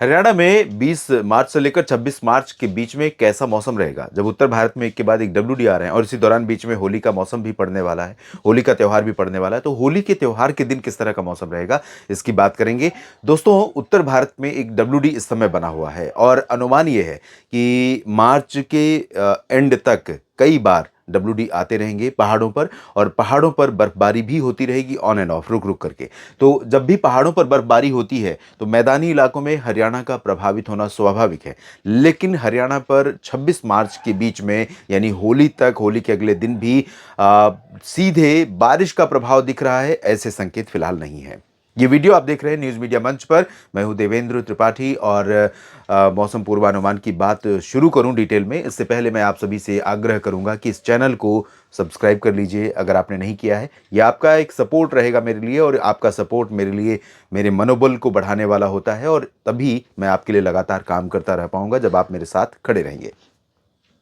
हरियाणा में 20 मार्च से लेकर 26 मार्च के बीच में कैसा मौसम रहेगा? जब उत्तर भारत में एक के बाद एक डब्ल्यूडी आ रहे हैं और इसी दौरान बीच में होली का मौसम भी पड़ने वाला है, होली का त्योहार भी पड़ने वाला है, तो होली के त्योहार के दिन किस तरह का मौसम रहेगा, इसकी बात करेंगे। दोस्तों, उत्तर भारत में एक डब्ल्यूडी इस समय बना हुआ है और अनुमान ये है कि मार्च के एंड तक कई बार डब्ल्यूडी आते रहेंगे पहाड़ों पर, और पहाड़ों पर बर्फबारी भी होती रहेगी ऑन एंड ऑफ, रुक रुक करके। तो जब भी पहाड़ों पर बर्फबारी होती है तो मैदानी इलाकों में हरियाणा का प्रभावित होना स्वाभाविक है, लेकिन हरियाणा पर 26 मार्च के बीच में यानी होली तक, होली के अगले दिन भी सीधे बारिश का प्रभाव दिख रहा है, ऐसे संकेत फिलहाल नहीं है। ये वीडियो आप देख रहे हैं न्यूज़ मीडिया मंच पर। मैं हूं देवेंद्र त्रिपाठी और मौसम पूर्वानुमान की बात शुरू करूं डिटेल में, इससे पहले मैं आप सभी से आग्रह करूंगा कि इस चैनल को सब्सक्राइब कर लीजिए अगर आपने नहीं किया है। यह आपका एक सपोर्ट रहेगा मेरे लिए, और आपका सपोर्ट मेरे लिए मेरे मनोबल को बढ़ाने वाला होता है, और तभी मैं आपके लिए लगातार काम करता रह पाऊंगा जब आप मेरे साथ खड़े रहेंगे।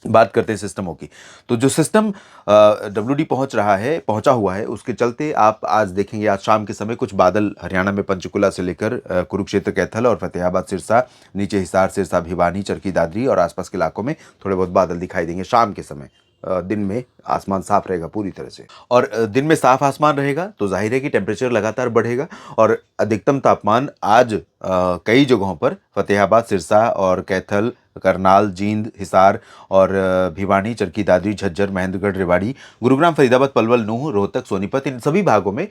बात करते हैं सिस्टमों की। तो जो सिस्टम डब्ल्यूडी पहुंचा हुआ है, उसके चलते आप आज देखेंगे, आज शाम के समय कुछ बादल हरियाणा में पंचकुला से लेकर कुरुक्षेत्र, कैथल और फतेहाबाद, सिरसा, नीचे हिसार, सिरसा, भिवानी, चरखी दादरी और आसपास के इलाकों में थोड़े बहुत बादल दिखाई देंगे शाम के समय। दिन में आसमान साफ रहेगा पूरी तरह से, और दिन में साफ आसमान रहेगा तो जाहिर है कि टेम्परेचर लगातार बढ़ेगा, और अधिकतम तापमान आज कई जगहों पर फतेहाबाद, सिरसा और कैथल, करनाल, जींद, हिसार और भिवानी, चरखी दादरी, झज्जर, महेंद्रगढ़, रेवाड़ी, गुरुग्राम, फरीदाबाद, पलवल, नूंह, रोहतक, सोनीपत, इन सभी भागों में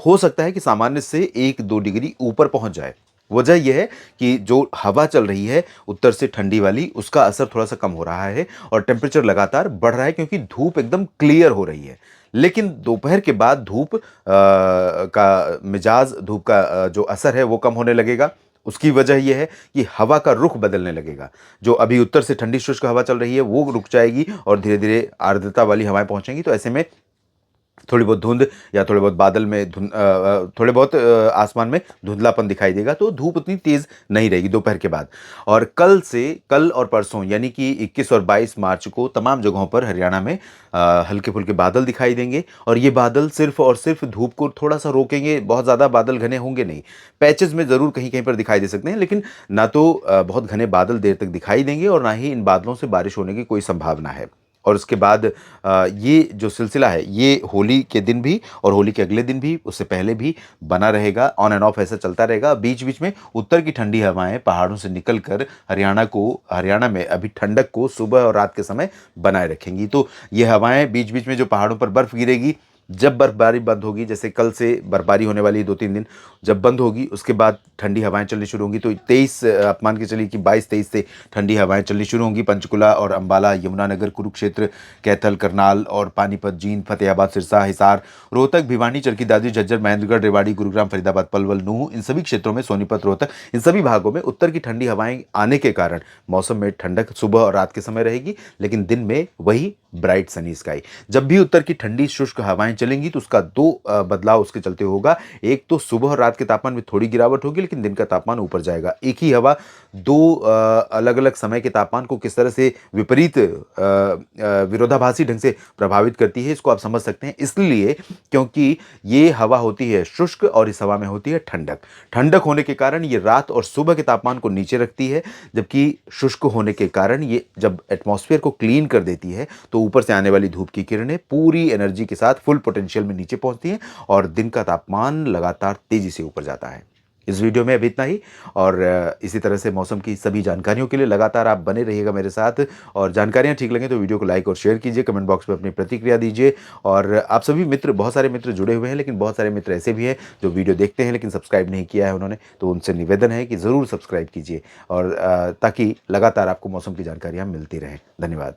हो सकता है कि सामान्य से 1-2 डिग्री ऊपर पहुंच जाए। वजह यह है कि जो हवा चल रही है उत्तर से ठंडी वाली, उसका असर थोड़ा सा कम हो रहा है और टेम्परेचर लगातार बढ़ रहा है, क्योंकि धूप एकदम क्लियर हो रही है। लेकिन दोपहर के बाद धूप का मिजाज, धूप का जो असर है वो कम होने लगेगा। उसकी वजह यह है कि हवा का रुख बदलने लगेगा। जो अभी उत्तर से ठंडी शुष्क हवा चल रही है वो रुक जाएगी और धीरे धीरे आर्द्रता वाली हवाएं पहुंचेंगी। तो ऐसे में थोड़ी बहुत धुंध या थोड़े बहुत बादल में थोड़े बहुत आसमान में धुंधलापन दिखाई देगा, तो धूप उतनी तेज नहीं रहेगी दोपहर के बाद। और कल और परसों यानी कि 21 और 22 मार्च को तमाम जगहों पर हरियाणा में हल्के फुल्के बादल दिखाई देंगे, और ये बादल सिर्फ और सिर्फ धूप को थोड़ा सा रोकेंगे। बहुत ज़्यादा बादल घने होंगे नहीं, पैचेज में ज़रूर कहीं कहीं पर दिखाई दे सकते हैं, लेकिन ना तो बहुत घने बादल देर तक दिखाई देंगे और ना ही इन बादलों से बारिश होने की कोई संभावना है। और उसके बाद ये जो सिलसिला है ये होली के दिन भी और होली के अगले दिन भी, उससे पहले भी बना रहेगा, ऑन एंड ऑफ ऐसा चलता रहेगा। बीच बीच में उत्तर की ठंडी हवाएं पहाड़ों से निकलकर हरियाणा में अभी ठंडक को सुबह और रात के समय बनाए रखेंगी। तो ये हवाएं बीच बीच में जो पहाड़ों पर बर्फ गिरेगी, जब बर्फबारी बंद होगी, जैसे कल से बर्फबारी होने वाली है 2-3 दिन, जब बंद होगी उसके बाद ठंडी हवाएं चलनी शुरू होंगी। तो 23 आप मान के चलिए कि 22-23 से ठंडी हवाएं चलनी शुरू होंगी पंचकुला और अंबाला, यमुनानगर, कुरुक्षेत्र, कैथल, करनाल और पानीपत, जींद, फतेहाबाद, सिरसा, हिसार, रोहतक, भिवानी, चरखी दादरी, झज्जर, महेंद्रगढ़, रेवाड़ी, गुरुग्राम, फरीदाबाद, पलवल, नूंह, इन सभी क्षेत्रों में, सोनीपत, रोहतक, इन सभी भागों में उत्तर की ठंडी हवाएं आने के कारण मौसम में ठंडक सुबह और रात के समय रहेगी, लेकिन दिन में वही ब्राइट सनी स्काई। जब भी उत्तर की ठंडी शुष्क हवाएं चलेंगी तो उसका दो बदलाव उसके चलते होगा। एक तो सुबह और रात के तापमान में थोड़ी गिरावट होगी, लेकिन दिन का तापमान ऊपर जाएगा। एक ही हवा दो अलग अलग समय के तापमान को किस तरह से विपरीत विरोधाभासी ढंग से प्रभावित करती है, इसको आप समझ सकते हैं। इसलिए क्योंकि ये हवा होती है शुष्क और इस हवा में होती है ठंडक। ठंडक होने के कारण ये रात और सुबह के तापमान को नीचे रखती है, जबकि शुष्क होने के कारण ये जब एटमॉस्फेयर को क्लीन कर देती है तो ऊपर से आने वाली धूप की किरणें पूरी एनर्जी के साथ फुल पोटेंशियल में नीचे पहुंचती हैं और दिन का तापमान लगातार तेजी से ऊपर जाता है। इस वीडियो में अभी इतना ही, और इसी तरह से मौसम की सभी जानकारियों के लिए लगातार आप बने रहिएगा मेरे साथ। और जानकारियां ठीक लगे तो वीडियो को लाइक और शेयर कीजिए, कमेंट बॉक्स में अपनी प्रतिक्रिया दीजिए। और आप सभी मित्र, बहुत सारे मित्र जुड़े हुए हैं, लेकिन बहुत सारे मित्र ऐसे भी हैं जो वीडियो देखते हैं लेकिन सब्सक्राइब नहीं किया है उन्होंने, तो उनसे निवेदन है कि ज़रूर सब्सक्राइब कीजिए, और ताकि लगातार आपको मौसम की जानकारियाँ मिलती रहें। धन्यवाद।